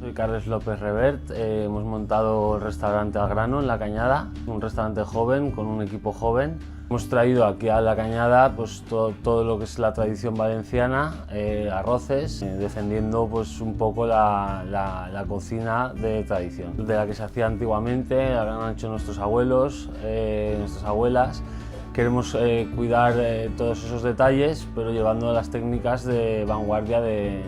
Soy Carles López Revert, hemos montado el restaurante Al Grano en La Cañada, un restaurante joven con un equipo joven. Hemos traído aquí a La Cañada pues, todo lo que es la tradición valenciana, arroces, defendiendo pues, un poco la cocina de tradición, de la que se hacía antiguamente, la que han hecho nuestros abuelos, nuestras abuelas. Queremos cuidar todos esos detalles, pero llevando las técnicas de vanguardia de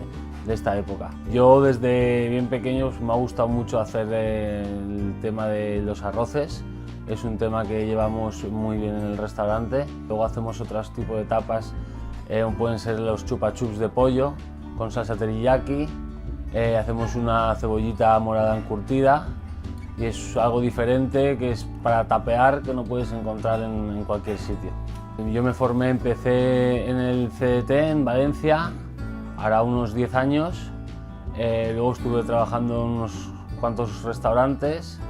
esta época. Yo desde bien pequeño me ha gustado mucho hacer el tema de los arroces. Es un tema que llevamos muy bien en el restaurante. Luego hacemos otros tipos de tapas, pueden ser los chupa chups de pollo con salsa teriyaki. Hacemos una cebollita morada encurtida y es algo diferente que es para tapear, que no puedes encontrar en cualquier sitio. Yo me formé, empecé en el CDT en Valencia, hará unos 10 años. Luego estuve trabajando en unos cuantos restaurantes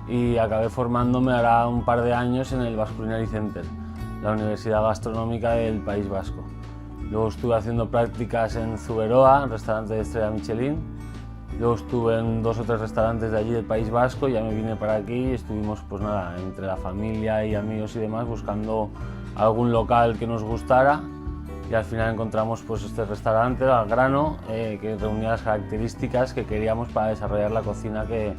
y acabé formándome hará un par de años en el Basque Culinary Center, la Universidad Gastronómica del País Vasco. Luego estuve haciendo prácticas en Zuberoa, restaurante de estrella Michelin. Luego estuve en 2 o 3 restaurantes de allí del País Vasco, ya me vine para aquí y estuvimos pues nada, entre la familia y amigos y demás buscando algún local que nos gustara y al final encontramos pues este restaurante, Al Grano, que reunía las características que queríamos para desarrollar la cocina que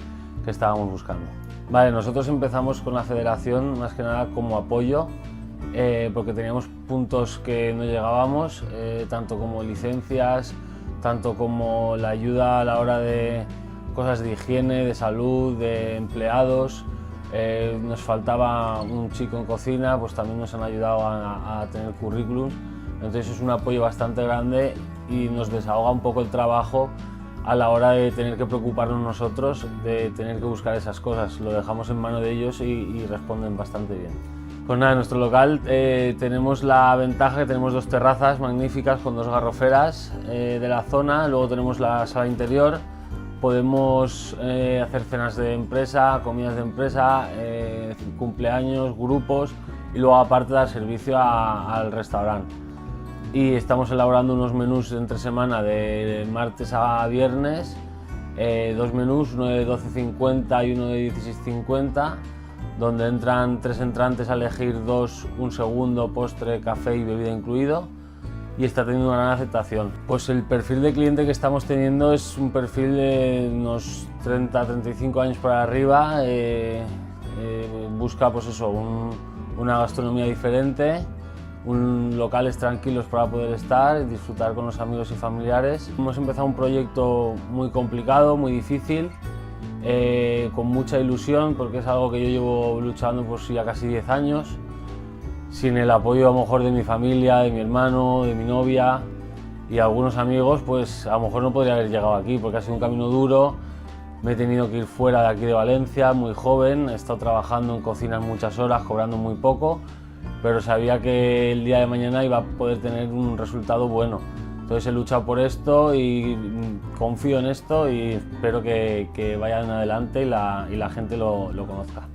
estábamos buscando. Vale, nosotros empezamos con la federación más que nada como apoyo, porque teníamos puntos que no llegábamos, tanto como licencias, tanto como la ayuda a la hora de cosas de higiene, de salud, de empleados. Nos faltaba un chico en cocina, pues también nos han ayudado a tener currículums. Entonces es un apoyo bastante grande y nos desahoga un poco el trabajo a la hora de tener que preocuparnos nosotros, de tener que buscar esas cosas. Lo dejamos en mano de ellos y responden bastante bien. Pues nada, en nuestro local tenemos la ventaja que tenemos 2 terrazas magníficas con 2 garroferas de la zona, luego tenemos la sala interior, podemos hacer cenas de empresa, comidas de empresa, cumpleaños, grupos y luego aparte dar servicio al restaurante. Y estamos elaborando unos menús entre semana de martes a viernes, 2 menús, uno de 12,50 y uno de 16,50, donde entran 3 entrantes a elegir 2, un segundo, postre, café y bebida incluido, y está teniendo una gran aceptación. Pues el perfil de cliente que estamos teniendo es un perfil de unos 30-35 años para arriba, busca pues eso, una gastronomía diferente, locales tranquilos para poder estar y disfrutar con los amigos y familiares. Hemos empezado un proyecto muy complicado, muy difícil, con mucha ilusión porque es algo que yo llevo luchando pues ya casi 10 años, sin el apoyo a lo mejor de mi familia, de mi hermano, de mi novia y algunos amigos, pues a lo mejor no podría haber llegado aquí porque ha sido un camino duro. Me he tenido que ir fuera de aquí de Valencia, muy joven, he estado trabajando en cocinas muchas horas, cobrando muy poco, pero sabía que el día de mañana iba a poder tener un resultado bueno. Entonces he luchado por esto y confío en esto y espero que vayan adelante y la gente lo conozca.